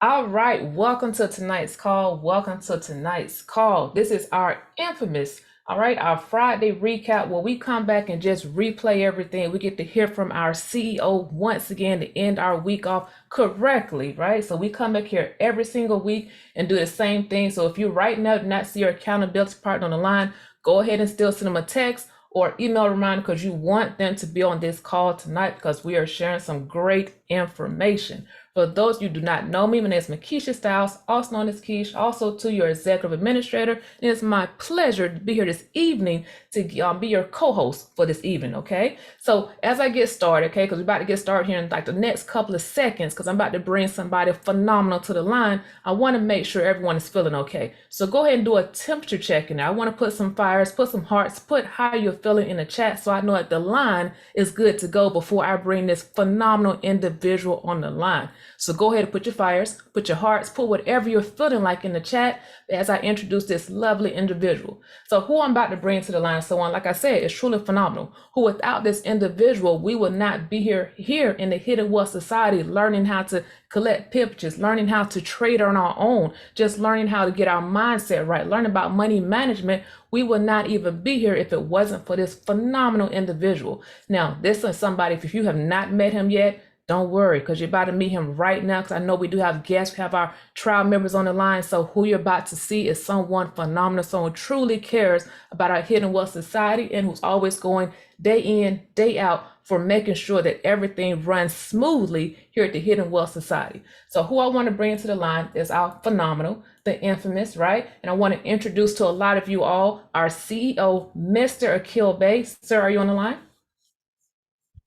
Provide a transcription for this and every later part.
All right, welcome to tonight's call. Welcome to tonight's call. This is our infamous, all right, our Friday recap where we come back and just replay everything. We get to hear from our CEO once again to end our week off correctly, right? So we come back here every single week and do the same thing. So if you right now do not see your accountability partner on the line, go ahead and still send them a text or email reminder because you want them to be on this call tonight because we are sharing some great information. For those of you who do not know me, my name is Makisha Styles, also known as Keish, also to your executive administrator. And it's my pleasure to be here this evening to be your co-host for this evening, okay? So as I get started, okay, because we're about to get started here in like the next couple of seconds, because I'm about to bring somebody phenomenal to the line, I want to make sure everyone is feeling okay. So go ahead and do a temperature check in there. I want to put some fires, put some hearts, put how you're feeling in the chat so I know that the line is good to go before I bring this phenomenal individual on the line. So go ahead and put your fires, put your hearts, put whatever you're feeling like in the chat as I introduce this lovely individual. So who I'm about to bring to the line, so on, like I said, is truly phenomenal. Who without this individual, we would not be here in the Hidden Wealth Society, learning how to collect pitches, learning how to trade on our own, just learning how to get our mindset right, learning about money management. We would not even be here if it wasn't for this phenomenal individual. Now, this is somebody, if you have not met him yet, don't worry, because you're about to meet him right now, because I know we do have guests, we have our trial members on the line. So who you're about to see is someone phenomenal, someone who truly cares about our Hidden Wealth Society and who's always going day in, day out for making sure that everything runs smoothly here at the Hidden Wealth Society. So who I want to bring to the line is our phenomenal, the infamous, right? And I want to introduce to a lot of you all our CEO, Mr. Akil Bey. Sir, are you on the line?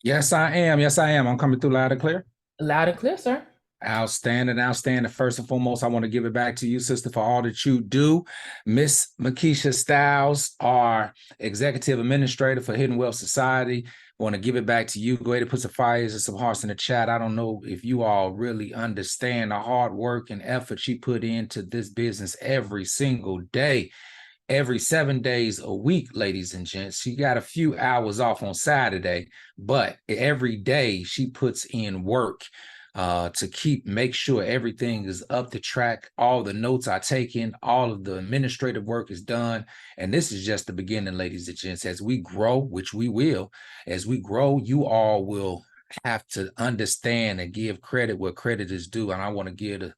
Yes, I am. Yes, I am. I'm coming through loud and clear. Loud and clear, sir. Outstanding, outstanding. First and foremost, I want to give it back to you, sister, for all that you do. Miss Makisha Styles, our executive administrator for Hidden Wealth Society. I want to give it back to you. Go ahead and put some fires and some hearts in the chat. I don't know if you all really understand the hard work and effort she put into this business every single day. Every 7 days a week, ladies and gents. She got a few hours off on Saturday, but every day she puts in work to make sure everything is up to track. All the notes are taken, all of the administrative work is done. And this is just the beginning, ladies and gents. As we grow, which we will, as we grow, you all will have to understand and give credit where credit is due. And I want to give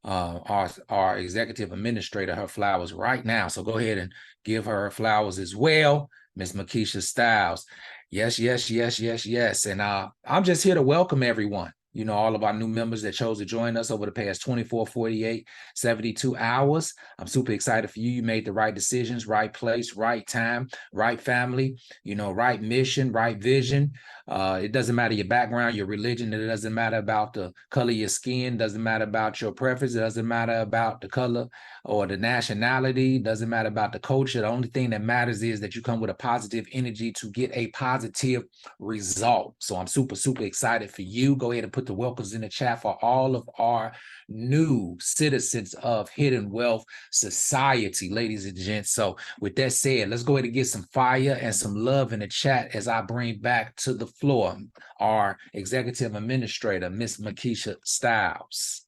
our executive administrator her flowers right now. So go ahead and give her flowers as well, Miss Makisha Styles. Yes, yes, yes, yes, yes. And I'm just here to welcome everyone. You know, all of our new members that chose to join us over the past 24, 48, 72 hours. I'm super excited for you. You made the right decisions, right place, right time, right family, you know, right mission, right vision. It doesn't matter your background, your religion. It doesn't matter about the color of your skin. It doesn't matter about your preference. It doesn't matter about the color or the nationality. It doesn't matter about the culture. The only thing that matters is that you come with a positive energy to get a positive result. So I'm super, super excited for you. Go ahead and put the welcomes in the chat for all of our new citizens of Hidden Wealth Society, ladies and gents. So with that said, let's go ahead and get some fire and some love in the chat as I bring back to the floor our executive administrator, Miss Makisha Styles.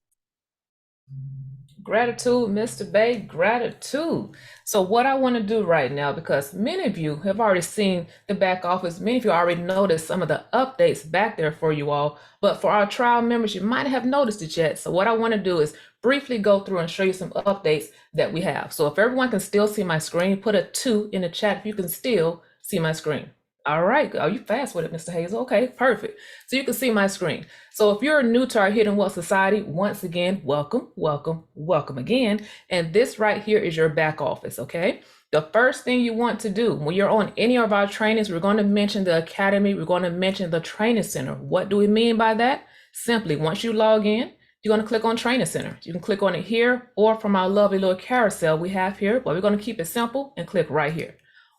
Gratitude, Mr. Bay, gratitude. So what I want to do right now, because many of you have already seen the back office, many of you already noticed some of the updates back there for you all, but for our trial members, you might have noticed it yet. So what I want to do is briefly go through and show you some updates that we have. So if everyone can still see my screen, put a 2 in the chat if you can still see my screen. All right, are you fast with it, Mr. Hazel? Okay, perfect. So you can see my screen. So if you're new to our Hidden Wealth Society, once again, welcome, welcome, welcome again. And this right here is your back office, okay? The first thing you want to do when you're on any of our trainings, we're going to mention the academy, we're going to mention the training center. What do we mean by that? Simply, once you log in, you're going to click on Training Center. You can click on it here or from our lovely little carousel we have here, but we're going to keep it simple and click right here.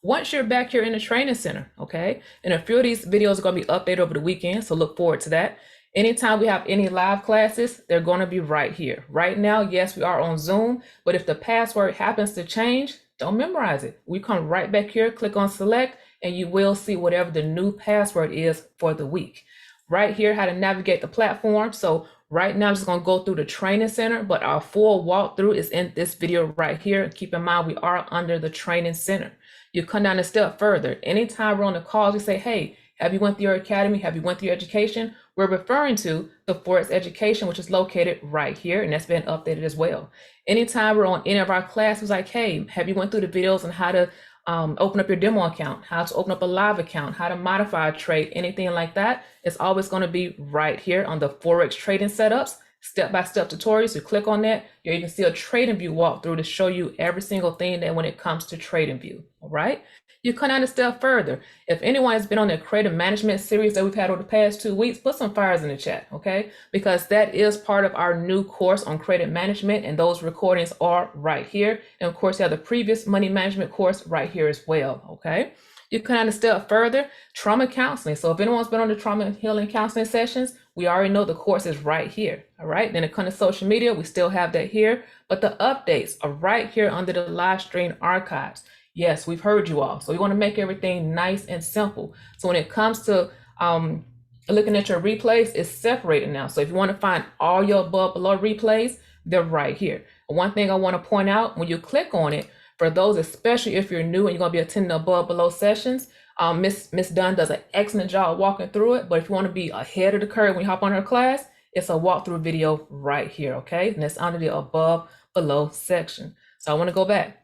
Once you're back here in the training center, okay, and a few of these videos are going to be updated over the weekend, so look forward to that. Anytime we have any live classes, they're going to be right here. Right now, yes, we are on Zoom, but if the password happens to change, don't memorize it. We come right back here, click on select, and you will see whatever the new password is for the week. Right here, how to navigate the platform. So Right now, I'm just going to go through the training center, but our full walkthrough is in this video right here. Keep in mind, we are under the training center. You come down a step further. Anytime we're on the calls, we say, hey, have you went through your academy? Have you went through your education? We're referring to the Forex education, which is located right here, and that's been updated as well. Anytime we're on any of our classes, like, hey, have you went through the videos on how to open up your demo account, how to open up a live account, how to modify a trade, anything like that, it's always going to be right here on the Forex trading setups, step-by-step tutorials. You click on that, you even see a trading view walkthrough to show you every single thing that when it comes to trading view. All right. You come down a step further. If anyone has been on the creative management series that we've had over the past 2 weeks, put some fires in the chat, okay? Because that is part of our new course on creative management, and those recordings are right here. And of course, you have the previous money management course right here as well, okay? You come down a step further, trauma counseling. So if anyone's been on the trauma healing counseling sessions, we already know the course is right here, all right? Then it comes to social media, we still have that here, but the updates are right here under the live stream archives. Yes, we've heard you all. So we want to make everything nice and simple. So when it comes to looking at your replays, it's separated now. So if you want to find all your above below replays, they're right here. One thing I want to point out, when you click on it, for those, especially if you're new and you're going to be attending above below sessions, Miss Dunn does an excellent job walking through it. But if you want to be ahead of the curve when you hop on her class, it's a walkthrough video right here, okay? And it's under the above below section. So I want to go back.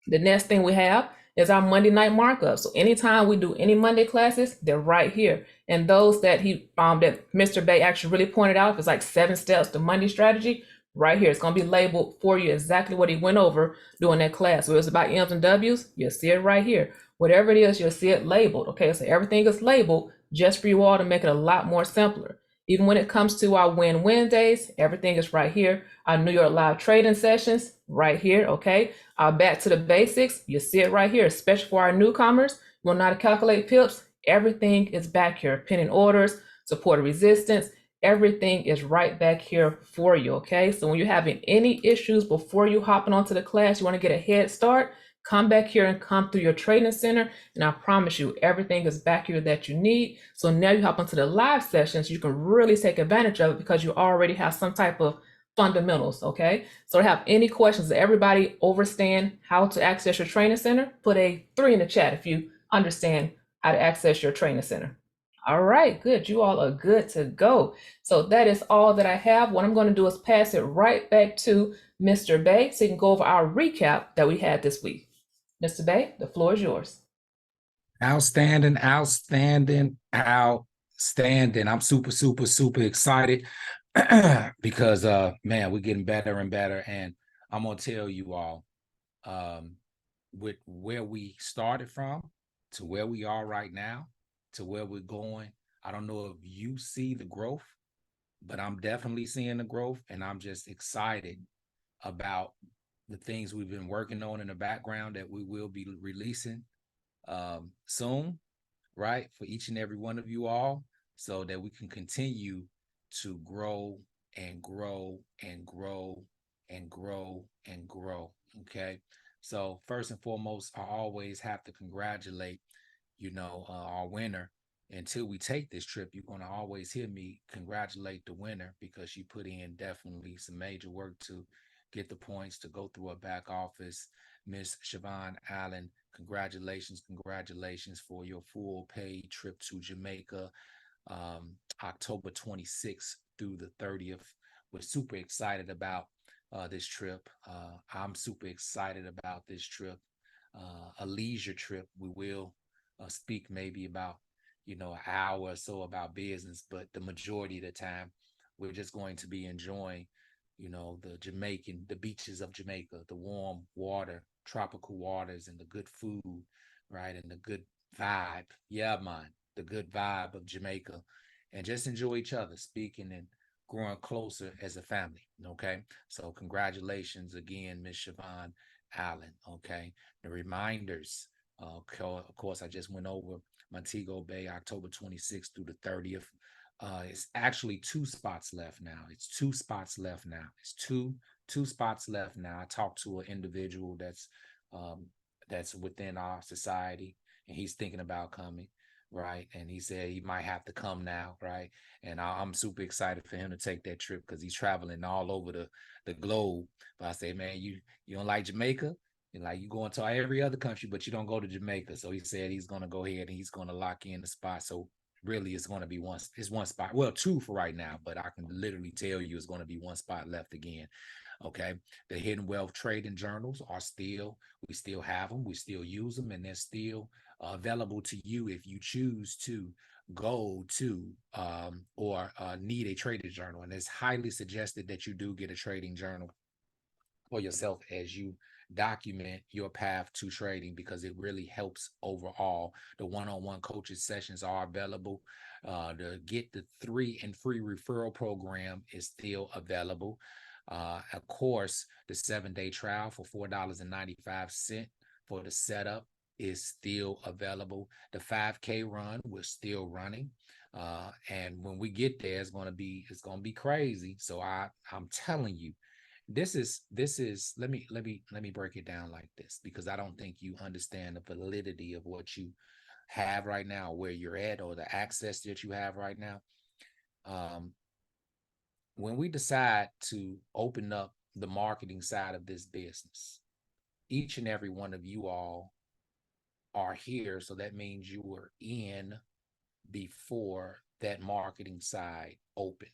The next thing we have is our Monday night markup. So anytime we do any Monday classes, they're right here. And those that that Mr. Bay actually really pointed out, it's like 7 steps to Monday strategy, right here. It's going to be labeled for you exactly what he went over during that class. So it's about M's and W's, you'll see it right here. Whatever it is, you'll see it labeled. Okay, so everything is labeled just for you all to make it a lot more simpler. Even when it comes to our Win Wednesdays, everything is right here. Our New York live trading sessions, right here, okay? Back to the basics, you see it right here, especially for our newcomers. You want to know how to calculate pips, everything is back here. Pending orders, support and resistance, everything is right back here for you, okay? So when you're having any issues before you hopping onto the class, you want to get a head start, come back here and come through your training center, and I promise you, everything is back here that you need. So now you hop onto the live sessions, you can really take advantage of it because you already have some type of fundamentals, okay? So to have any questions, does everybody understand how to access your training center? Put a 3 in the chat if you understand how to access your training center. All right, good. You all are good to go. So that is all that I have. What I'm going to do is pass it right back to Mr. Bay so he can go over our recap that we had this week. Mr. Bay, the floor is yours. Outstanding, outstanding, outstanding. I'm super excited because man, we're getting better and better. And I'm gonna tell you all, with where we started from to where we are right now to where we're going. I don't know if you see the growth, but I'm definitely seeing the growth, and I'm just excited about the things we've been working on in the background that we will be releasing soon, right, for each and every one of you all, so that we can continue to grow and grow and grow and grow and grow. Okay, so first and foremost, I always have to congratulate, our winner. Until we take this trip, you're going to always hear me congratulate the winner, because she put in definitely some major work to get the points to go through a back office. Miss Siobhan Allen, congratulations for your full paid trip to Jamaica, October 26th through the 30th. We're super excited about this trip. I'm super excited about this trip, a leisure trip. We will speak maybe about, an hour or so about business, but the majority of the time, we're just going to be enjoying, the beaches of Jamaica, the warm water, tropical waters, and the good food, right? And the good vibe. Yeah, man, the good vibe of Jamaica, and just enjoy each other, speaking and growing closer as a family. Okay. So congratulations again, Miss Siobhan Allen. Okay. The reminders, of course, I just went over Montego Bay, October 26th through the 30th. It's actually 2 spots left now. It's 2 spots left now. It's two spots left now. I talked to an individual that's within our society, and he's thinking about coming. right? And he said he might have to come now, right? And I'm super excited for him to take that trip because he's traveling all over the globe. But I say, man, you don't like Jamaica? And like you go into every other country, but you don't go to Jamaica. So he said he's gonna go ahead and he's gonna lock in the spot. So really it's gonna be one spot. Well, two for right now, but I can literally tell you it's gonna be one spot left again. Okay. The hidden wealth trading journals are we still have them, we still use them, and they're still available to you if you choose to go to or need a trading journal. And it's highly suggested that you do get a trading journal for yourself as you document your path to trading, because it really helps overall. The one-on-one coaching sessions are available. To get the 3 and free referral program is still available. Of course, the 7-day trial for $4.95 for the setup is still available. The 5K run, we're still running. And when we get there, it's gonna be crazy. So I'm telling you, this is let me break it down like this, because I don't think you understand the validity of what you have right now, where you're at, or the access that you have right now. When we decide to open up the marketing side of this business, each and every one of you all are here. So that means you were in before that marketing side opened.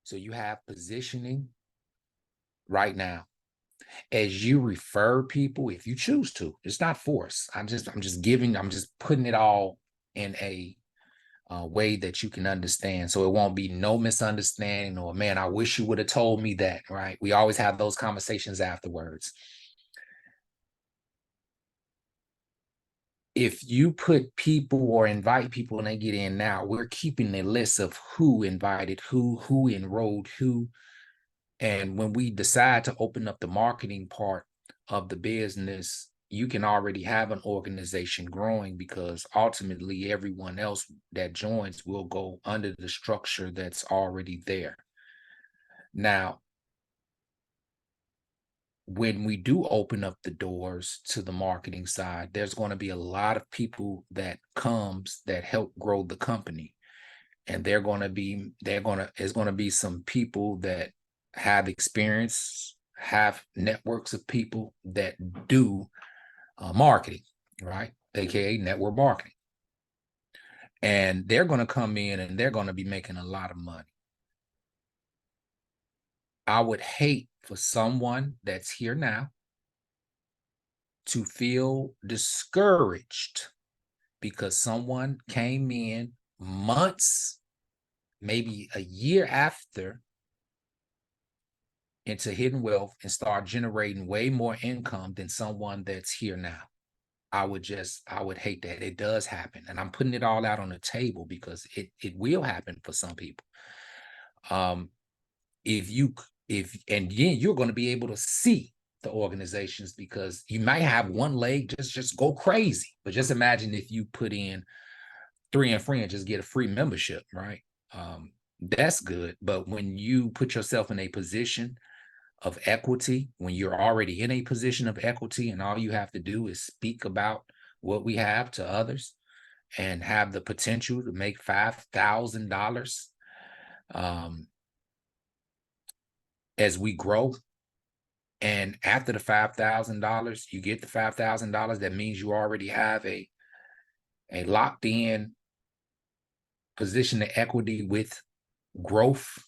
So you have positioning right now. As you refer people, if you choose to, it's not forced. I'm just putting it all in a way that you can understand, so it won't be no misunderstanding or, man, I wish you would have told me that, right? We always have those conversations afterwards. If you put people or invite people and they get in now, we're keeping a list of who invited who enrolled who. And when we decide to open up the marketing part of the business, you can already have an organization growing, because ultimately everyone else that joins will go under the structure that's already there. Now, when we do open up the doors to the marketing side, there's going to be a lot of people that comes that help grow the company. And there's going to be some people that have experience, have networks of people that do marketing, right? AKA network marketing. And they're going to come in and they're going to be making a lot of money. I would hate for someone that's here now to feel discouraged because someone came in months, maybe a year after, into hidden wealth and start generating way more income than someone that's here now. I would hate that. It does happen. And I'm putting it all out on the table because it will happen for some people. And then you're going to be able to see the organizations, because you might have one leg just go crazy. But just imagine if you put in 3 and free and just get a free membership, right? That's good. But when you put yourself in a position of equity, when you're already in a position of equity and all you have to do is speak about what we have to others and have the potential to make $5,000 as we grow. And after the $5,000, you get the $5,000, that means you already have a locked in position of equity with growth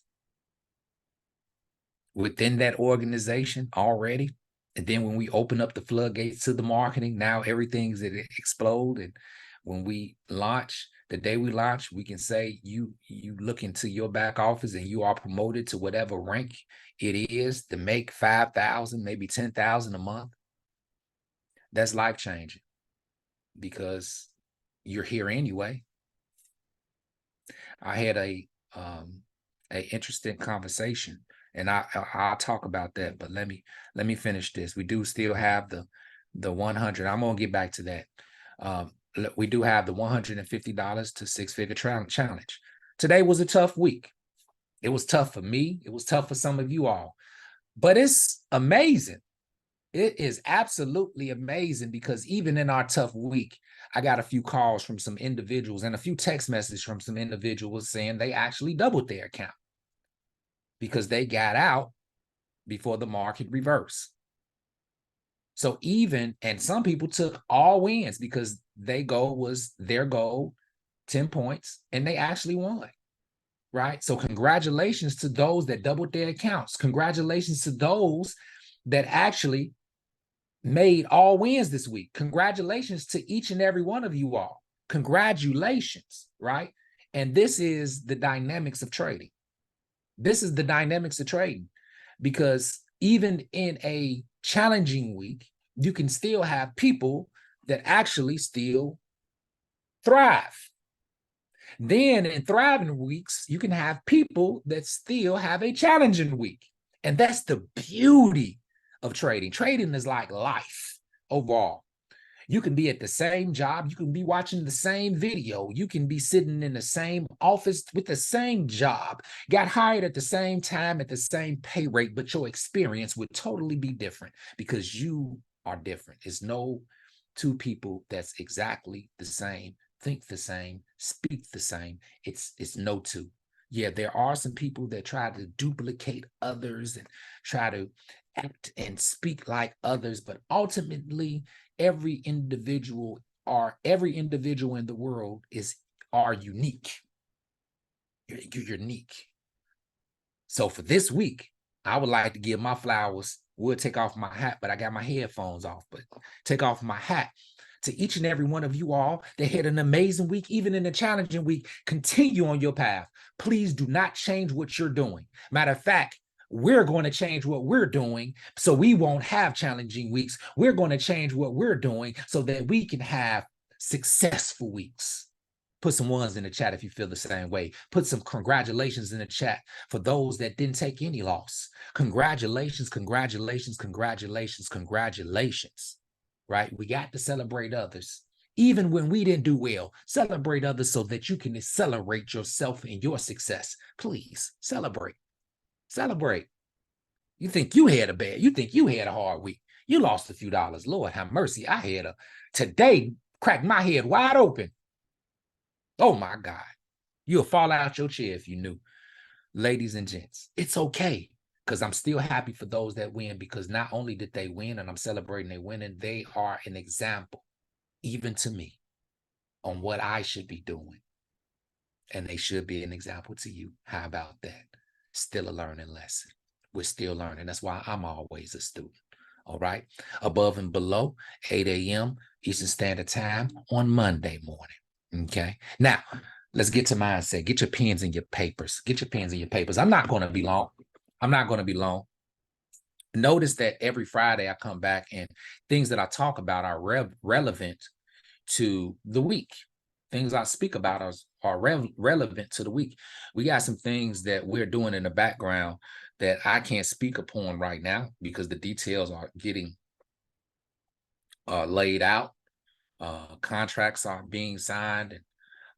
within that organization already. And then when we open up the floodgates to the marketing, now everything's at explode. And when we launch, the day we launch, we can say you look into your back office and you are promoted to whatever rank it is to make 5,000, maybe 10,000 a month. That's life changing, because you're here anyway. I had a interesting conversation, and I'll talk about that, but let me finish this. We do still have the 100. I'm gonna get back to that. We do have the $150 to six-figure challenge. Today was a tough week. It was tough for me. It was tough for some of you all, but it's amazing. It is absolutely amazing because even in our tough week, I got a few calls from some individuals and a few text messages from some individuals saying they actually doubled their account because they got out before the market reversed. So even, and some people took all wins because their goal was 10 points, and they actually won. Right? So congratulations to those that doubled their accounts. Congratulations to those that actually made all wins this week. Congratulations to each and every one of you all. Congratulations, right? And this is the dynamics of trading. This is the dynamics of trading, because even in a challenging week, you can still have people that actually still thrive. Then in thriving weeks, you can have people that still have a challenging week. And that's the beauty of trading. Trading is like life overall. You can be at the same job. You can be watching the same video. You can be sitting in the same office with the same job, got hired at the same time at the same pay rate, but your experience would totally be different because you are different. It's no two people that's exactly the same, think the same, speak the same. It's no two. Yeah, there are some people that try to duplicate others and try to act and speak like others, but ultimately every individual in the world are unique. You're unique. So for this week, I would like to give my flowers. We'll take off my hat, but I got my headphones off. But take off my hat to each and every one of you all that had an amazing week, even in a challenging week. Continue on your path. Please do not change what you're doing. Matter of fact, we're going to change what we're doing so we won't have challenging weeks. We're going to change what we're doing so that we can have successful weeks. Put some ones in the chat if you feel the same way. Put some congratulations in the chat for those that didn't take any loss. Congratulations, congratulations, congratulations, congratulations. Right? We got to celebrate others. Even when we didn't do well, celebrate others so that you can accelerate yourself and your success. Please celebrate. Celebrate. You think you had a hard week. You lost a few dollars. Lord have mercy. Today cracked my head wide open. Oh my God. You'll fall out your chair if you knew. Ladies and gents, it's okay, because I'm still happy for those that win, because not only did they win and I'm celebrating they winning, they are an example, even to me, on what I should be doing. And they should be an example to you. How about that? Still a learning lesson. We're still learning. That's why I'm always a student. All right. Above and below, 8 a.m. Eastern Standard Time on Monday morning. Okay. Now, let's get to mindset. Get your pens and your papers. Get your pens and your papers. I'm not going to be long. Notice that every Friday I come back and things that I talk about are relevant to the week. Things I speak about are relevant to the week. We got some things that we're doing in the background that I can't speak upon right now because the details are getting laid out. Contracts are being signed, and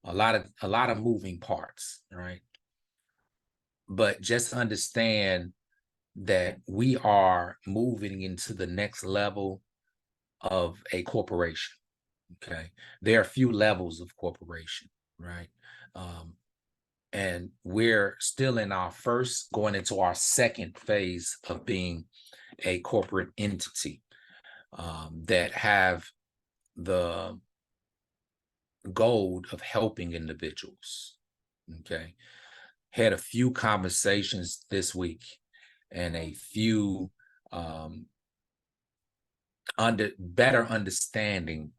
a lot of moving parts, right? But just understand that we are moving into the next level of a corporation. Okay, there are a few levels of corporation, right? And we're still going into our second phase of being a corporate entity that have the goal of helping individuals. Okay, had a few conversations this week and a few better understanding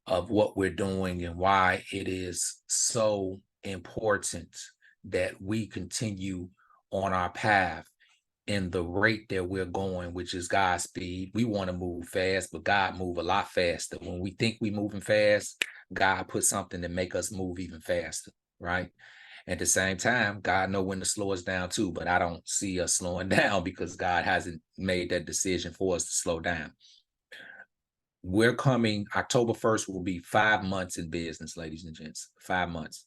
of what we're doing and why it is so important that we continue on our path in the rate that we're going, which is God's speed. We want to move fast, but God move a lot faster. When we think we're moving fast, God put something to make us move even faster, right? At the same time, God know when to slow us down too, but I don't see us slowing down because God hasn't made that decision for us to slow down. We're coming, October 1st will be 5 months in business, ladies and gents. 5 months.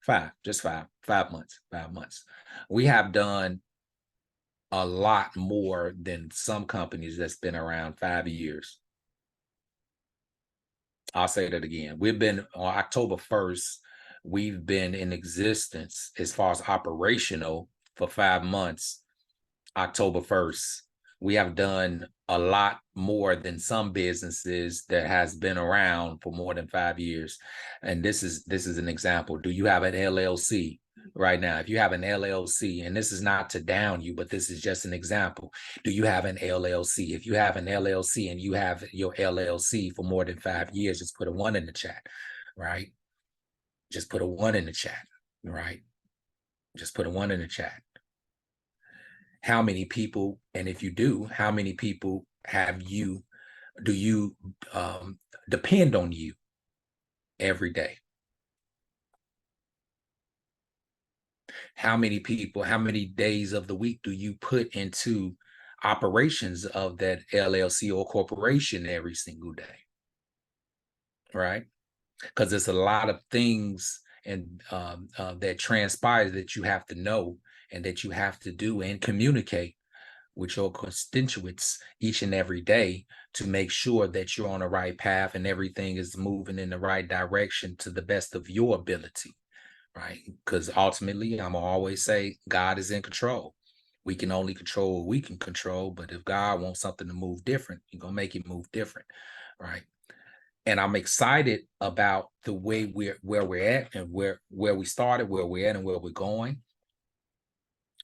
5 months. We have done a lot more than some companies that's been around 5 years. I'll say that again. We've been on October 1st, we've been in existence as far as operational for 5 months. October 1st, we have done a lot more than some businesses that has been around for more than 5 years. And this is an example. Do you have an LLC right now? If you have an LLC, and this is not to down you, but this is just an example. Do you have an LLC? If you have an LLC and you have your LLC for more than 5 years, just put a 1 in the chat, right? Just put a 1 in the chat, right? Just put a 1 in the chat. How many people, and if you do, how many people do you depend on you every day? How many people, how many days of the week do you put into operations of that LLC or corporation every single day? Right? Because there's a lot of things and that transpires that you have to know and that you have to do and communicate with your constituents each and every day to make sure that you're on the right path and everything is moving in the right direction to the best of your ability, right? Because ultimately, I'm gonna always say God is in control. We can only control what we can control, but if God wants something to move different, He's gonna make it move different, right? And I'm excited about the way where we're at and where we started, where we're at, and where we're going.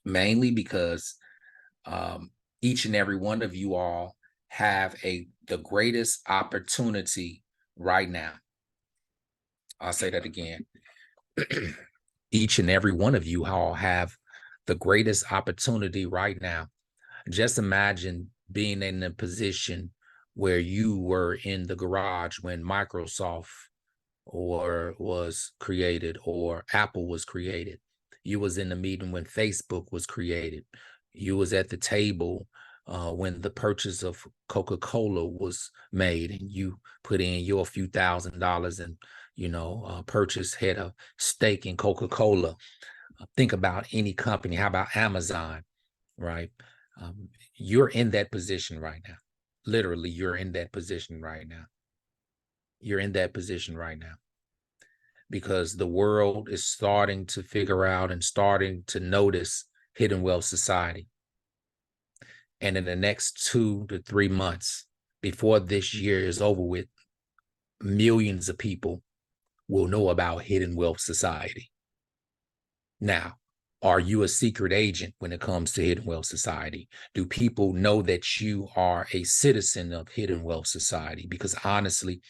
Mainly because each and every one of you all have the greatest opportunity right now. I'll say that again. Each and every one of you all have the greatest opportunity right now. Just imagine being in a position where you were in the garage when Microsoft was created or Apple was created. You was in the meeting when Facebook was created. You was at the table when the purchase of Coca-Cola was made, and you put in your few $1,000s and had a stake in Coca-Cola. Think about any company. How about Amazon, right? You're in that position right now. Literally, you're in that position right now. You're in that position right now because the world is starting to figure out and starting to notice Hidden Wealth Society. And in the next 2 to 3 months, before this year is over with, millions of people will know about Hidden Wealth Society. Now, are you a secret agent when it comes to Hidden Wealth Society? Do people know that you are a citizen of Hidden Wealth Society? Because honestly,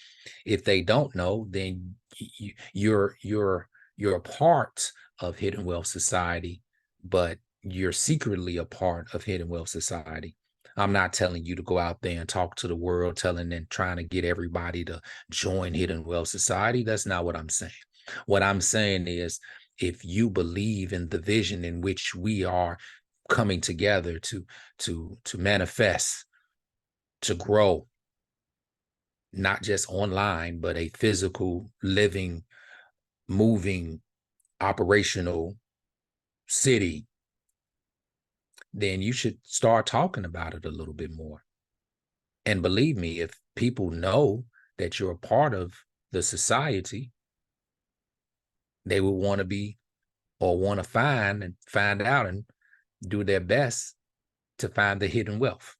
if they don't know, then you're a part of Hidden Wealth Society, but you're secretly a part of Hidden Wealth Society. I'm not telling you to go out there and talk to the world, trying to get everybody to join Hidden Wealth Society. That's not what I'm saying. What I'm saying is, if you believe in the vision in which we are coming together to manifest, to grow, not just online, but a physical, living, moving, operational city, then you should start talking about it a little bit more. And believe me, if people know that you're a part of the society, they will want to be or want to find out and do their best to find the hidden wealth.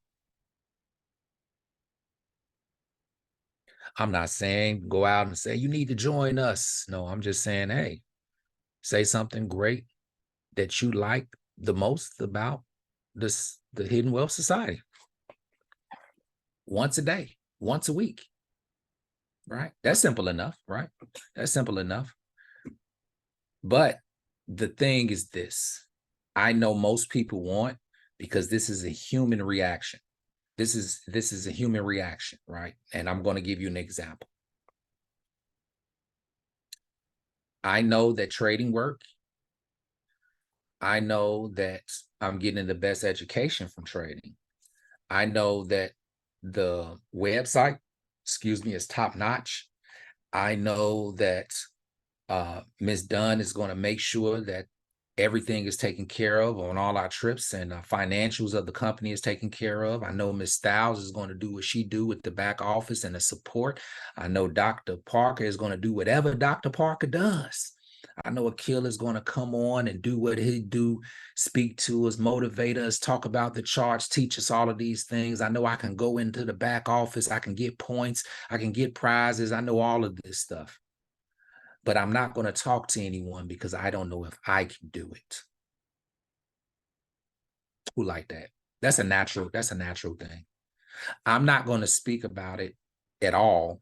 I'm not saying go out and say, you need to join us. No, I'm just saying, hey, say something great that you like the most about the Hidden Wealth Society. Once a day, once a week, right? That's simple enough, right? That's simple enough. But the thing is this, I know most people want, because this is a human reaction. This is a human reaction, right? And I'm going to give you an example. I know that trading work. I know that I'm getting the best education from trading. I know that the website, is top notch. I know that Ms. Dunn is going to make sure that Everything is taken care of on all our trips, and financials of the company is taken care of. I know Miss Styles is going to do what she do with the back office and the support. I know Dr. Parker is going to do whatever Dr. Parker does. I know Akil is going to come on and do what he do, speak to us, motivate us, talk about the charts, teach us all of these things. I know I can go into the back office. I can get points. I can get prizes. I know all of this stuff. But I'm not going to talk to anyone because I don't know if I can do it. Who like that? That's a natural thing. I'm not going to speak about it at all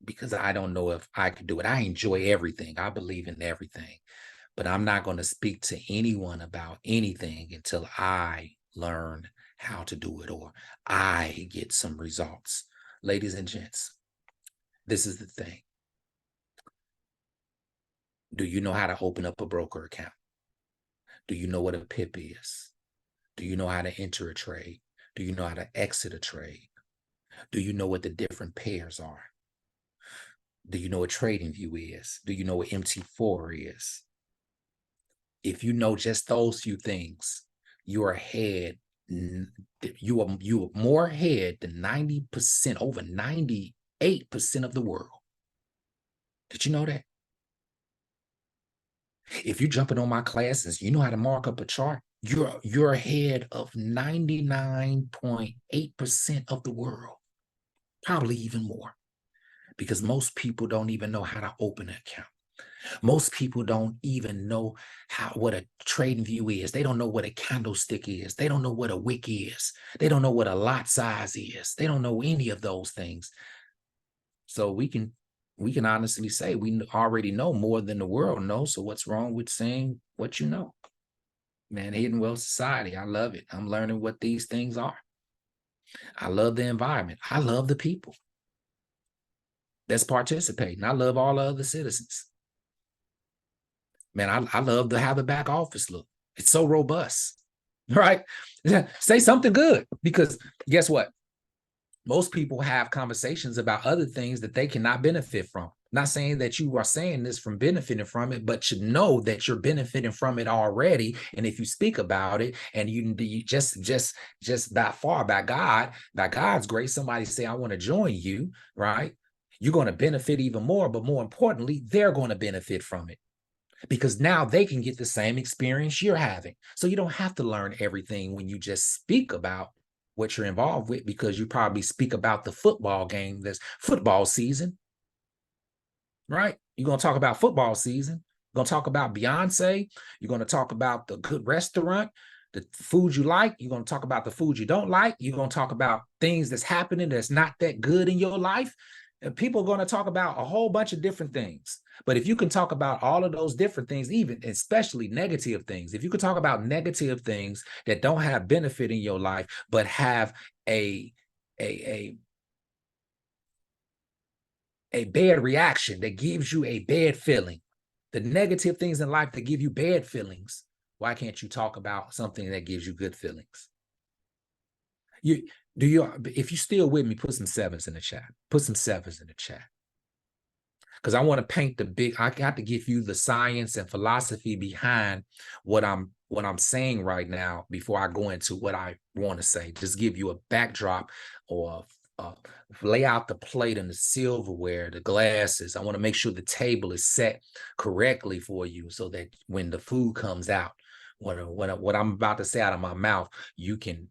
because I don't know if I can do it. I enjoy everything. I believe in everything, but I'm not going to speak to anyone about anything until I learn how to do it or I get some results. Ladies and gents, this is the thing. Do you know how to open up a broker account? Do you know what a PIP is? Do you know how to enter a trade? Do you know how to exit a trade? Do you know what the different pairs are? Do you know what trading view is? Do you know what MT4 is? If you know just those few things, you are ahead. You are more ahead than 90%, over 98% of the world. Did you know that? If you're jumping on my classes, you know how to mark up a chart. You're ahead of 99.8% of the world, probably even more, because most people don't even know how to open an account. Most people don't even know what a trading view is. They don't know what a candlestick is. They don't know what a wick is. They don't know what a lot size is. They don't know any of those things. So we can honestly say we already know more than the world knows. So what's wrong with saying what you know? Man, Hidden Wealth Society, I love it. I'm learning what these things are. I love the environment. I love the people that's participating. I love all the other citizens. Man, I love how the back office look. It's so robust, right? Say something good, because guess what? Most people have conversations about other things that they cannot benefit from. Not saying that you are saying this from benefiting from it, but you know that you're benefiting from it already. And if you speak about it and you just by God's grace, somebody say, I want to join you, right? You're going to benefit even more, but more importantly, they're going to benefit from it, because now they can get the same experience you're having. So you don't have to learn everything when you just speak about what you're involved with, because you probably speak about the football game, this football season, right? You're going to talk about football season. You're going to talk about Beyonce. You're going to talk about the good restaurant, the food you like. You're going to talk about the food you don't like. You're going to talk about things that's happening that's not that good in your life. And people are going to talk about a whole bunch of different things. But if you can talk about all of those different things, even especially negative things, if you could talk about negative things that don't have benefit in your life, but have a bad reaction that gives you a bad feeling, the negative things in life that give you bad feelings, why can't you talk about something that gives you good feelings? If you're still with me, put some sevens in the chat. Put some sevens in the chat. Because I want to paint I got to give you the science and philosophy behind what I'm saying right now before I go into what I want to say. Just give you a backdrop, or lay out the plate and the silverware, the glasses. I want to make sure the table is set correctly for you, so that when the food comes out, what I'm about to say out of my mouth, you can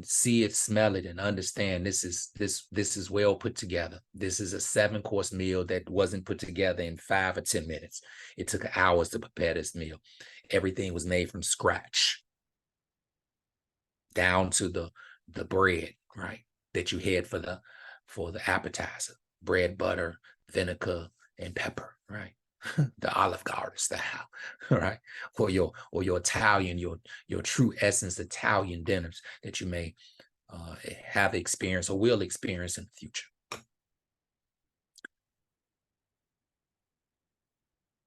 see it, smell it, and understand this is well put together. This is a 7-course meal that wasn't put together in 5 or 10 minutes. It took hours to prepare this meal. Everything was made from scratch, down to the bread, right, that you had for the appetizer. Bread, butter, vinegar, and pepper, right? The Olive Garden style, right? Or your Italian, your true essence Italian dinners that you may have experienced or will experience in the future.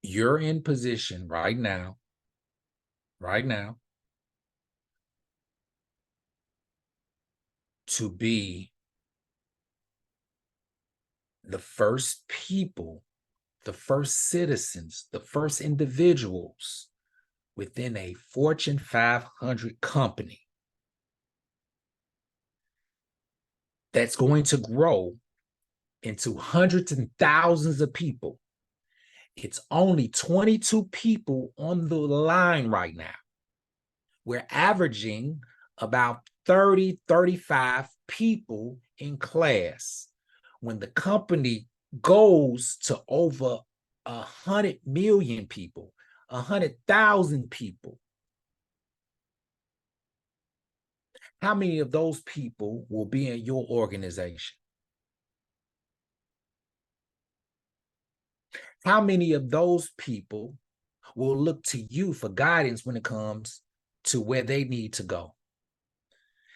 You're in position right now to be the first people, the first citizens, the first individuals within a Fortune 500 company that's going to grow into hundreds and thousands of people. It's only 22 people on the line right now. We're averaging about 30, 35 people in class. When the company goes to over 100 million people, 100,000 people, how many of those people will be in your organization? How many of those people will look to you for guidance when it comes to where they need to go?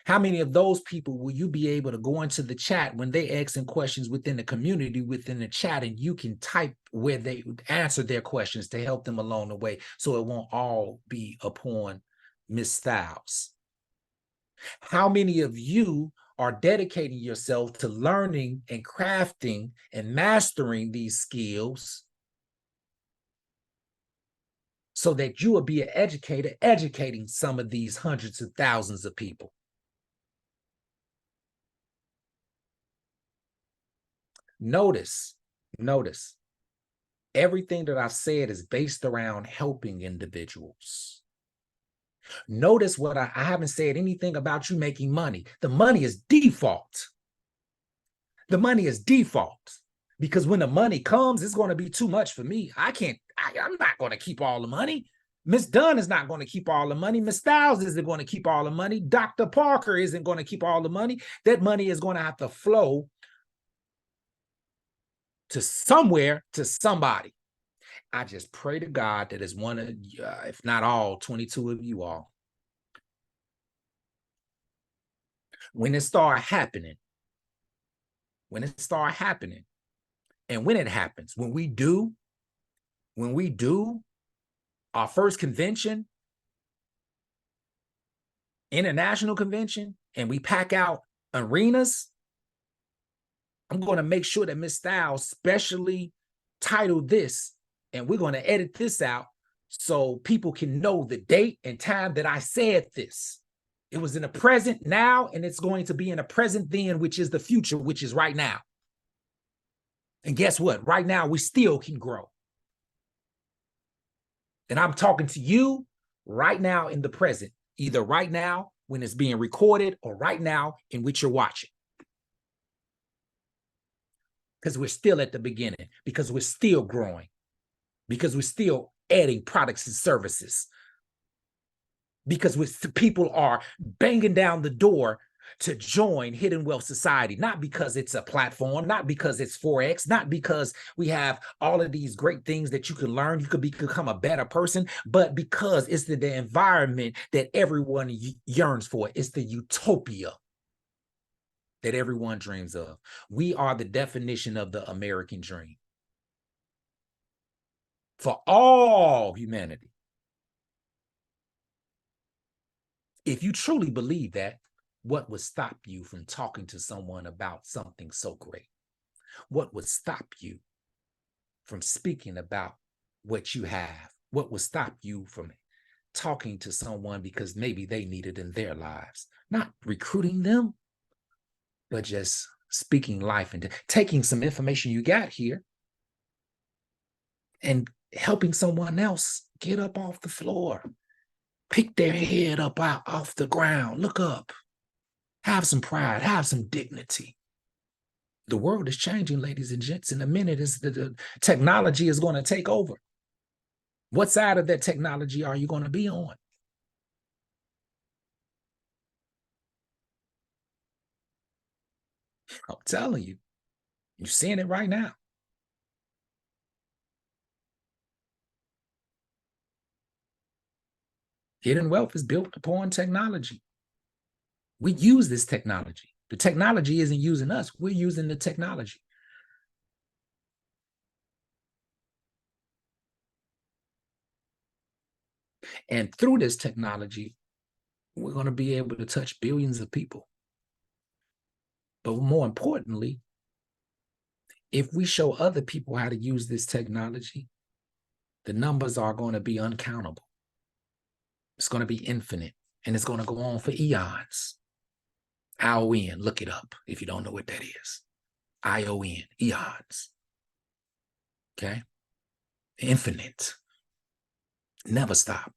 How many of those people will you be able to go into the chat when they asking questions within the community, within the chat, and you can type where they answer their questions to help them along the way, so it won't all be upon Miss Styles? How many of you are dedicating yourself to learning and crafting and mastering these skills so that you will be an educator educating some of these hundreds of thousands of people? Notice, everything that I've said is based around helping individuals. Notice what I haven't said anything about you making money. The money is default. The money is default, because when the money comes, it's going to be too much for me. I'm not going to keep all the money. Miss Dunn is not going to keep all the money. Miss Styles isn't going to keep all the money. Dr. Parker isn't going to keep all the money. That money is going to have to flow to somewhere, to somebody. I just pray to God that is one of, if not all, 22 of you all. When it start happening, and when it happens, when we do our first convention, international convention, and we pack out arenas, I'm going to make sure that Miss Styles specially titled this, and we're going to edit this out so people can know the date and time that I said this. It was in the present now, and it's going to be in the present then, which is the future, which is right now. And guess what? Right now, we still can grow. And I'm talking to you right now in the present, either right now when it's being recorded or right now in which you're watching. Because we're still at the beginning, because we're still growing, because we're still adding products and services, because people are banging down the door to join Hidden Wealth Society, not because it's a platform, not because it's Forex, not because we have all of these great things that you can learn, you could become a better person, but because it's the environment that everyone yearns for. It's the utopia that everyone dreams of. We are the definition of the American dream for all humanity. If you truly believe that, what would stop you from talking to someone about something so great? What would stop you from speaking about what you have? What would stop you from talking to someone because maybe they need it in their lives? Not recruiting them, but just speaking life into taking some information you got here and helping someone else get up off the floor, pick their head up out off the ground, look up, have some pride, have some dignity. The world is changing, ladies and gents. In a minute, the technology is going to take over. What side of that technology are you going to be on? I'm telling you, you're seeing it right now. Hidden wealth is built upon technology. We use this technology. The technology isn't using us. We're using the technology. And through this technology, we're going to be able to touch billions of people. But more importantly, if we show other people how to use this technology, the numbers are going to be uncountable. It's going to be infinite, and it's going to go on for eons. ION, look it up if you don't know what that is. ION, eons. Okay? Infinite. Never stop.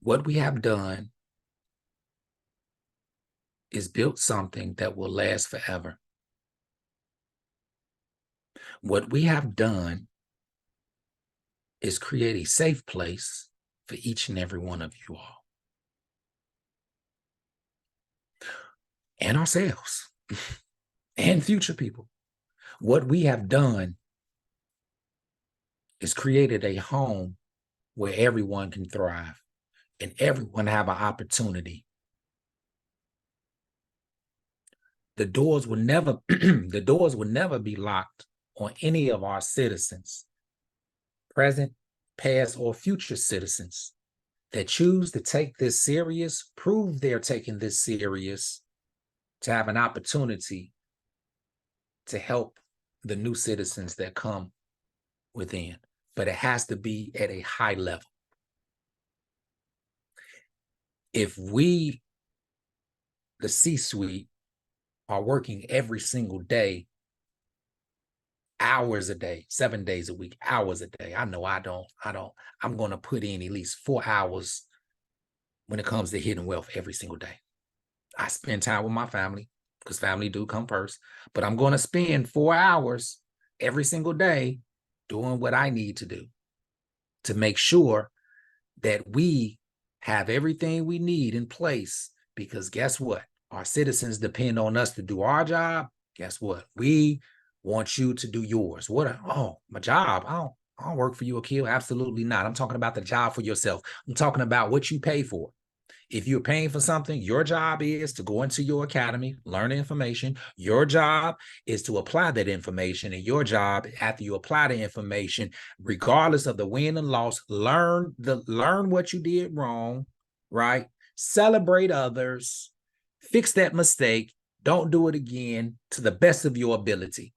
What we have done is built something that will last forever. What we have done is create a safe place for each and every one of you all. And ourselves. And future people. What we have done is created a home where everyone can thrive and everyone have an opportunity. The doors will never, the doors will never be locked on any of our citizens, present, past, or future citizens that choose to take this serious, prove they're taking this serious, to have an opportunity to help the new citizens that come within. But it has to be at a high level. If we, the C-suite, are working every single day, hours a day, 7 days a week, hours a day. I know I'm going to put in at least 4 hours when it comes to hidden wealth every single day. I spend time with my family because family do come first, but I'm going to spend 4 hours every single day doing what I need to do to make sure that we have everything we need in place, because guess what? Our citizens depend on us to do our job. Guess what? We want you to do yours. My job. I don't work for you, Akil. Absolutely not. I'm talking about the job for yourself. I'm talking about what you pay for. If you're paying for something, your job is to go into your academy, learn information. Your job is to apply that information. And your job, after you apply the information, regardless of the win and loss, learn what you did wrong, right? Celebrate others, fix that mistake, don't do it again to the best of your ability.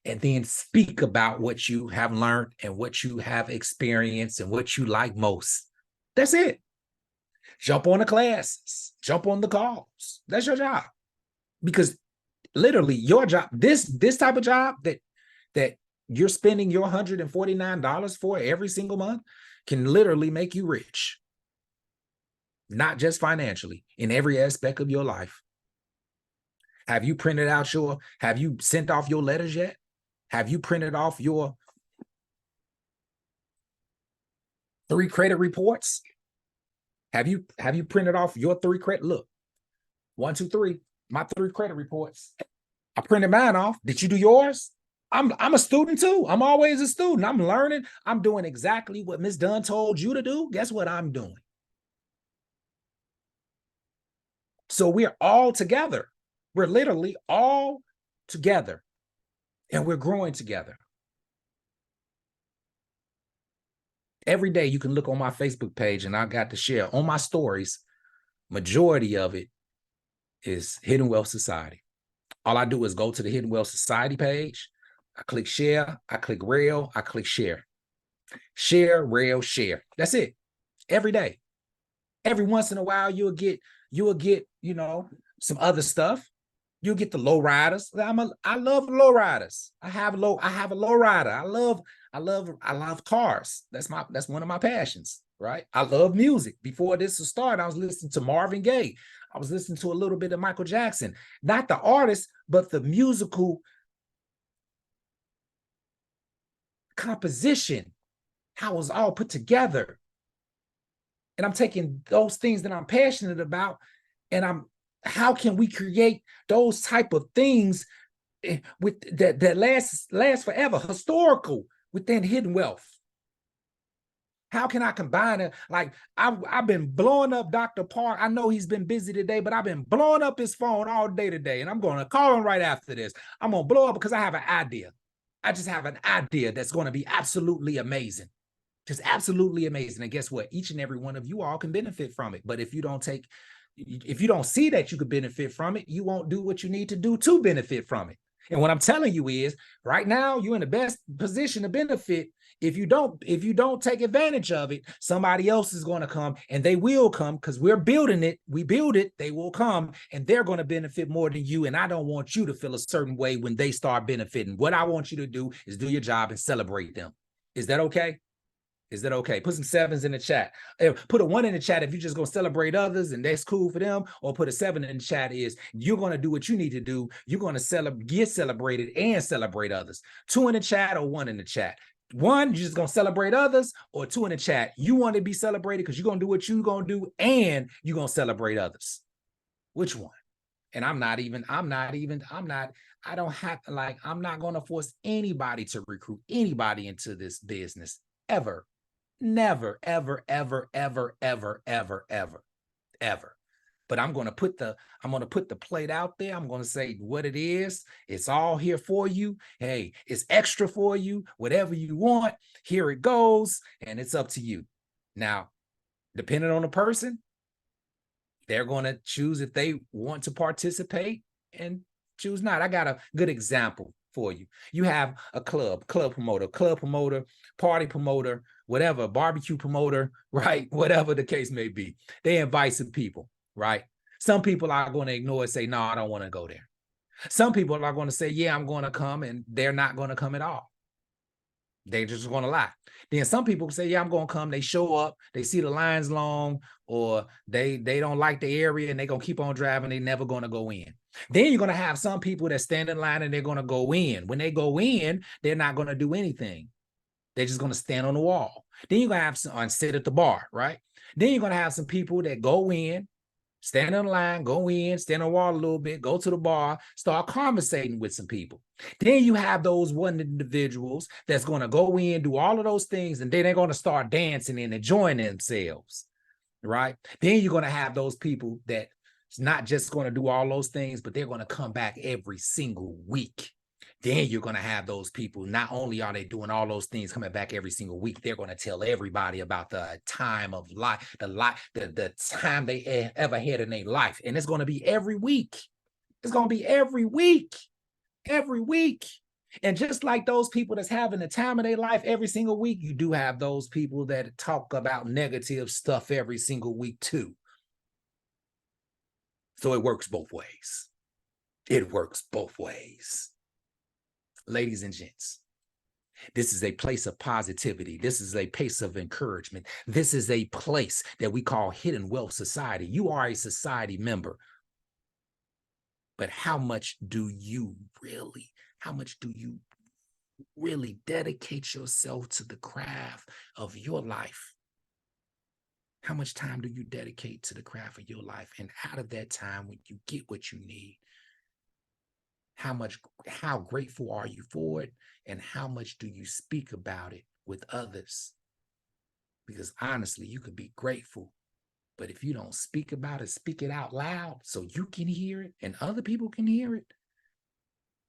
And then speak about what you have learned and what you have experienced and what you like most. That's it. Jump on the classes, jump on the calls. That's your job. Because literally your job, this type of job that you're spending your $149 for every single month can literally make you rich. Not just financially, in every aspect of your life. Have you sent off your letters yet? Have you printed off your 3 credit reports? Have you printed off your 3 credit? Look, 1, 2, 3, my 3 credit reports. I printed mine off. Did you do yours? I'm a student too. I'm always a student. I'm learning. I'm doing exactly what Ms. Dunn told you to do. Guess what I'm doing? So we're all together. We're literally all together, and we're growing together. Every day you can look on my Facebook page, and I got to share on my stories. Majority of it is Hidden Wealth Society. All I do is go to the Hidden Wealth Society page. I click share, I click rail, I click share. Share, rail, share. That's it. Every day. Every once in a while, you'll get, some other stuff. You'll get the low riders. I love low riders. I have a low rider. I love cars. That's one of my passions, right? I love music. Before this started, I was listening to Marvin Gaye. I was listening to a little bit of Michael Jackson. Not the artist, but the musical composition, how it was all put together. And I'm taking those things that I'm passionate about, and how can we create those type of things with that last forever, historical within Hidden Wealth? How can I combine it? Like I've been blowing up Dr. Park. I know he's been busy today, but I've been blowing up his phone all day today, and I'm going to call him right after this. I'm going to blow up because I have an idea. I just have an idea that's going to be absolutely amazing. Just absolutely amazing. And guess what? Each and every one of you all can benefit from it. But if you don't see that you could benefit from it, you won't do what you need to do to benefit from it. And what I'm telling you is right now, you're in the best position to benefit. If you don't take advantage of it, somebody else is going to come, and they will come because we're building it. We build it, they will come, and they're going to benefit more than you. And I don't want you to feel a certain way when they start benefiting. What I want you to do is do your job and celebrate them. Is that okay? Is that okay? Put some sevens in the chat. Put a 1 in the chat if you're just going to celebrate others and that's cool for them, or put a 7 in the chat is you're going to do what you need to do. You're going to get celebrated and celebrate others. 2 in the chat or 1 in the chat. 1, you're just going to celebrate others, or 2 in the chat. You want to be celebrated because you're going to do what you're going to do and you're going to celebrate others. Which one? And I'm not, I don't have to, like, I'm not going to force anybody to recruit anybody into this business ever. Never, ever, ever, ever, ever, ever, ever, ever. But I'm going to put the plate out there. I'm going to say what it is. It's all here for you. Hey, it's extra for you. Whatever you want, here it goes. And it's up to you. Now, depending on the person, they're going to choose if they want to participate and choose not. I got a good example for you. You have a club promoter, party promoter, whatever, barbecue promoter, right? Whatever the case may be. They invite some people, right? Some people are going to ignore and say, no, I don't want to go there. Some people are going to say, yeah, I'm going to come, and they're not going to come at all. They're just going to lie. Then some people say, yeah, I'm going to come. They show up, they see the lines long, or they don't like the area and they're going to keep on driving. They're never going to go in. Then you're going to have some people that stand in line and they're going to go in. When they go in, they're not going to do anything. They're just going to stand on the wall. Then you're going to have some and sit at the bar, right? Then you're going to have some people that go in, stand on the line, go in, stand on the wall a little bit, go to the bar, start conversating with some people. Then you have those one individuals that's going to go in, do all of those things, and then they're going to start dancing and enjoying themselves, right? Then you're going to have those people that's not just going to do all those things, but they're going to come back every single week. Then you're going to have those people, not only are they doing all those things coming back every single week, they're going to tell everybody about the time of life, the time they ever had in their life. And it's going to be every week. It's going to be every week. And just like those people that's having the time of their life every single week, you do have those people that talk about negative stuff every single week too. So it works both ways. It works both ways. Ladies and gents, this is a place of positivity. This is a place of encouragement. This is a place that we call Hidden Wealth Society. You are a society member. But how much do you really dedicate yourself to the craft of your life? How much time do you dedicate to the craft of your life? And out of that time, when you get what you need, how grateful are you for it? And how much do you speak about it with others? Because honestly, you could be grateful, but if you don't speak about it, speak it out loud so you can hear it and other people can hear it,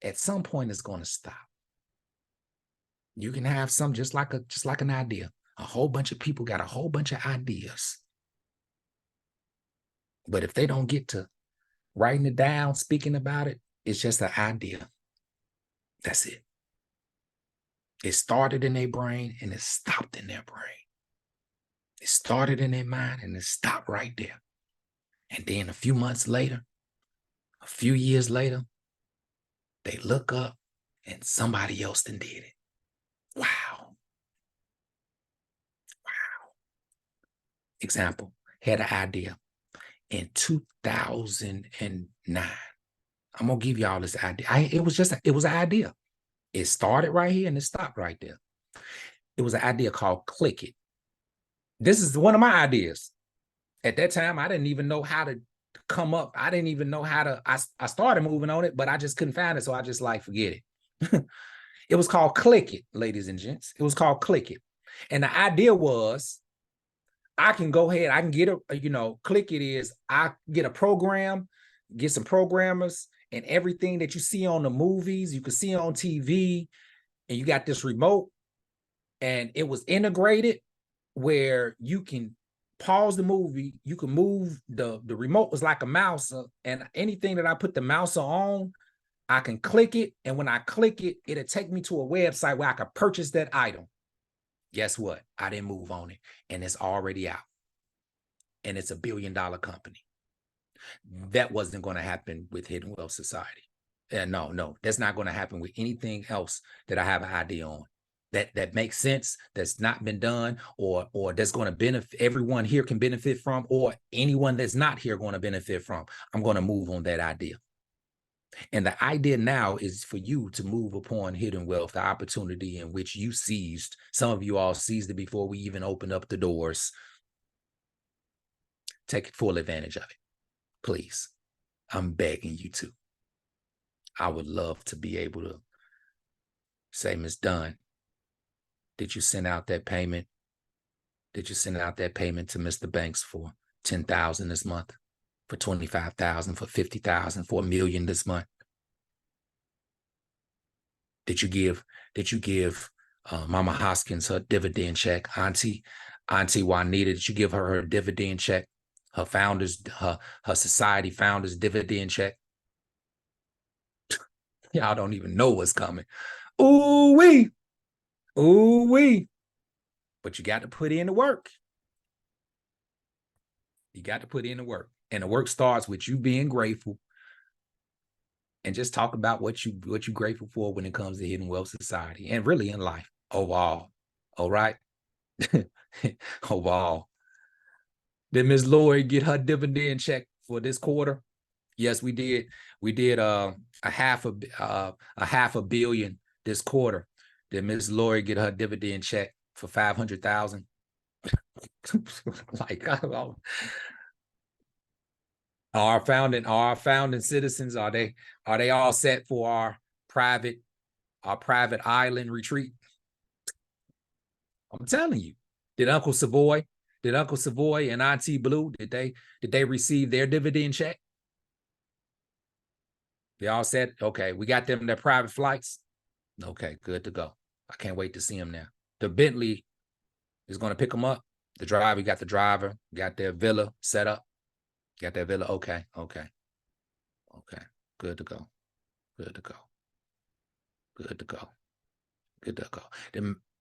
at some point it's going to stop. You can have some just like an idea. A whole bunch of people got a whole bunch of ideas. But if they don't get to writing it down, speaking about it, it's just an idea. That's it. It started in their brain and it stopped in their brain. It started in their mind and it stopped right there. And then a few months later, a few years later, they look up and somebody else done did it. Wow. Example, had an idea in 2009. I'm going to give y'all this idea. It was an idea. It started right here and it stopped right there. It was an idea called Click It. This is one of my ideas. At that time, I didn't even know how to come up. I didn't even know how to, I started moving on it, but I just couldn't find it. So I just forget it. It was called Click It, ladies and gents. It was called Click It. And the idea was, I can go ahead, I can get Click It is, I get a program, get some programmers, and everything that you see on the movies, you can see on TV, and you got this remote, and it was integrated where you can pause the movie, you can move, the remote was like a mouse, and anything that I put the mouse on, I can click it, and when I click it, it'll take me to a website where I can purchase that item. Guess what? I didn't move on it, and it's already out. And it's $1 billion company. That wasn't going to happen with Hidden Wealth Society. And no, that's not going to happen with anything else that I have an idea on. That makes sense, that's not been done, or that's going to benefit, everyone here can benefit from, or anyone that's not here going to benefit from. I'm going to move on that idea. And the idea now is for you to move upon hidden wealth, the opportunity in which you seized. Some of you all seized it before we even opened up the doors. Take full advantage of it, please. I'm begging you to. I would love to be able to say, Ms. Dunn, did you send out that payment? Did you send out that payment to Mr. Banks for $10,000 this month, for $25,000, for $50,000, for $1 million this month? Did you give Mama Hoskins her dividend check? Auntie Juanita, did you give her dividend check? Her society founders dividend check? Y'all don't even know what's coming. Ooh-wee. Ooh-wee. But you got to put in the work. You got to put in the work. And the work starts with you being grateful. And just talk about what you're grateful for when it comes to Hidden Wealth Society and really in life overall. All right. Overall. Did Ms. Lori get her dividend check for this quarter? Yes, we did. We did a half a billion this quarter. Did Ms. Lori get her dividend check for 500,000? Like, our founding citizens, are they all set for our private island retreat? I'm telling you. Did Uncle Savoy and Auntie Blue, did they receive their dividend check? They all said, okay, we got them their private flights. Okay, good to go. I can't wait to see them now. The Bentley is going to pick them up. The driver, got the driver, got their villa set up. Got their villa. Okay. Good to go.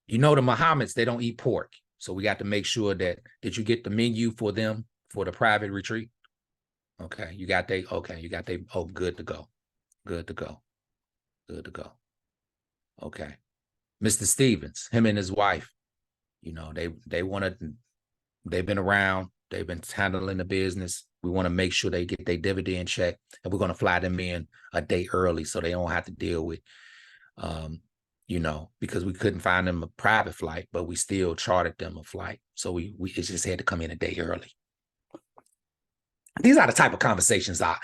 You know, the Mohammeds, they don't eat pork. So we got to make sure that, did you get the menu for them for the private retreat? Okay, you got they, oh, good to go. Okay. Mr. Stevens, him and his wife, you know, they've been around, they've been handling the business. We want to make sure they get their dividend check, and we're going to fly them in a day early so they don't have to deal with, you know, because we couldn't find them a private flight, but we still chartered them a flight. So we just had to come in a day early. These are the type of conversations I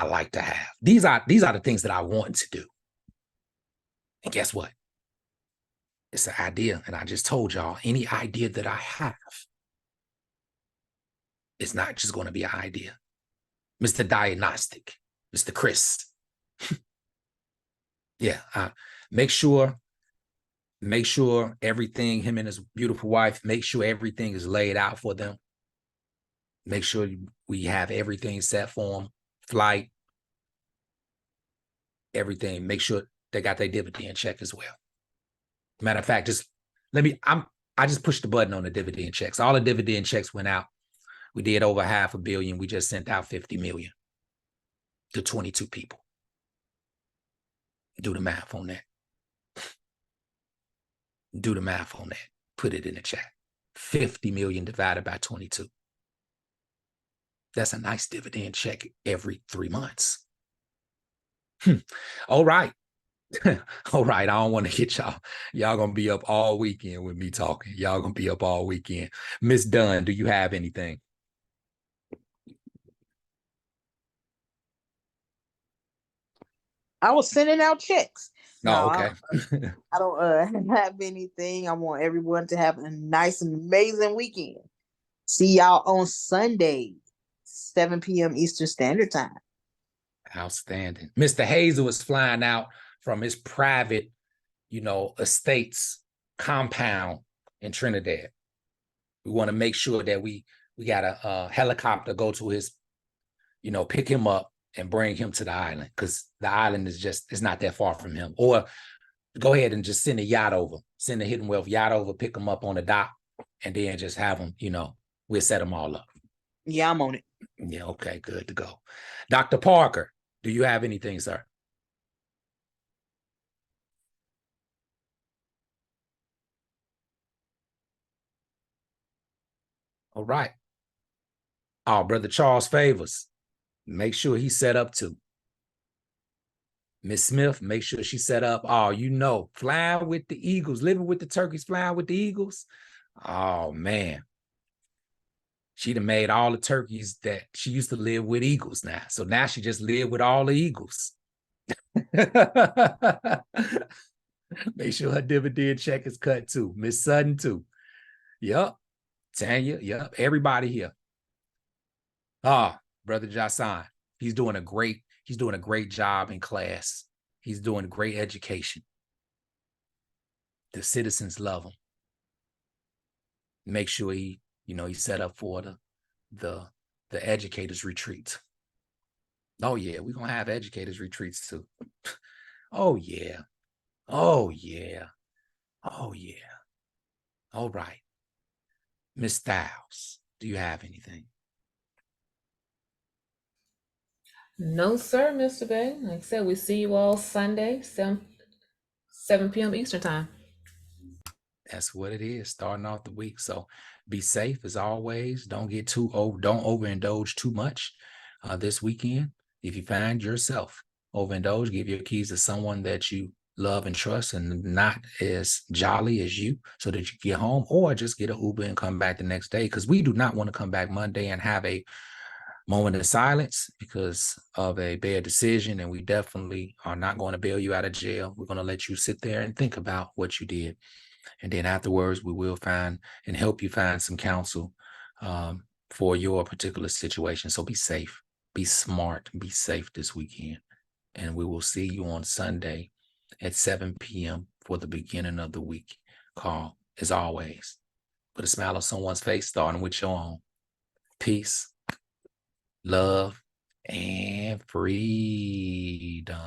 like to have. These are the things that I want to do. And guess what? It's an idea. And I just told y'all, any idea that I have, it's not just going to be an idea. Mr. Diagnostic, Mr. Chris. Yeah, make sure everything, him and his beautiful wife, make sure everything is laid out for them. Make sure we have everything set for them, flight, everything. Make sure they got their dividend check as well. Matter of fact, I just pushed the button on the dividend checks. All the dividend checks went out. We did over $500 million. We just sent out 50 million to 22 people. Do the math on that. Do the math on that. Put it in the chat. 50 million divided by 22. That's a nice dividend check every 3 months. All right. All right. I don't want to get y'all. Y'all going to be up all weekend with me talking. Y'all going to be up all weekend. Miss Dunn, do you have anything? I was sending out checks. No, okay. I don't have anything. I want everyone to have a nice and amazing weekend. See y'all on Sunday, 7 p.m. Eastern Standard Time. Outstanding. Mr. Hazel is flying out from his private, you know, estates compound in Trinidad. We want to make sure that we got a helicopter go to his, you know, pick him up and bring him to the island, because the island is just, it's not that far from him. Or go ahead and just send a yacht over, send a Hidden Wealth yacht over, pick him up on the dock, and then just have him, we'll set them all up. Yeah, I'm on it. Yeah, okay, good to go. Dr. Parker, do you have anything, sir? All right. Oh, Brother Charles Favors, make sure he's set up too. Miss Smith, make sure she's set up. Oh, flying with the Eagles, living with the turkeys, flying with the Eagles. Oh, man. She done made all the turkeys that she used to live with Eagles now. So now she just live with all the Eagles. Make sure her dividend check is cut too. Miss Sutton too. Yep. Tanya, yep. Everybody here. Brother Jason, he's doing a great job in class. He's doing great education. The citizens love him. Make sure he's set up for the educators retreat. Oh yeah, we're gonna have educators retreats too. Oh yeah. Oh yeah. Oh yeah. All right. Miss Styles, do you have anything? No, sir, Mr. Bay. Like I said, we see you all Sunday, 7 p.m. Eastern time. That's what it is, starting off the week. So be safe as always. Don't overindulge too much this weekend. If you find yourself overindulge, give your keys to someone that you love and trust and not as jolly as you, so that you get home, or just get an Uber and come back the next day, because we do not want to come back Monday and have a moment of silence because of a bad decision. And we definitely are not going to bail you out of jail. We're going to let you sit there and think about what you did. And then afterwards, we will find and help you find some counsel for your particular situation. So be safe, be smart, be safe this weekend. And we will see you on Sunday at 7 p.m. for the beginning of the week call. As always, put a smile on someone's face, starting with your own. Peace, love, and freedom.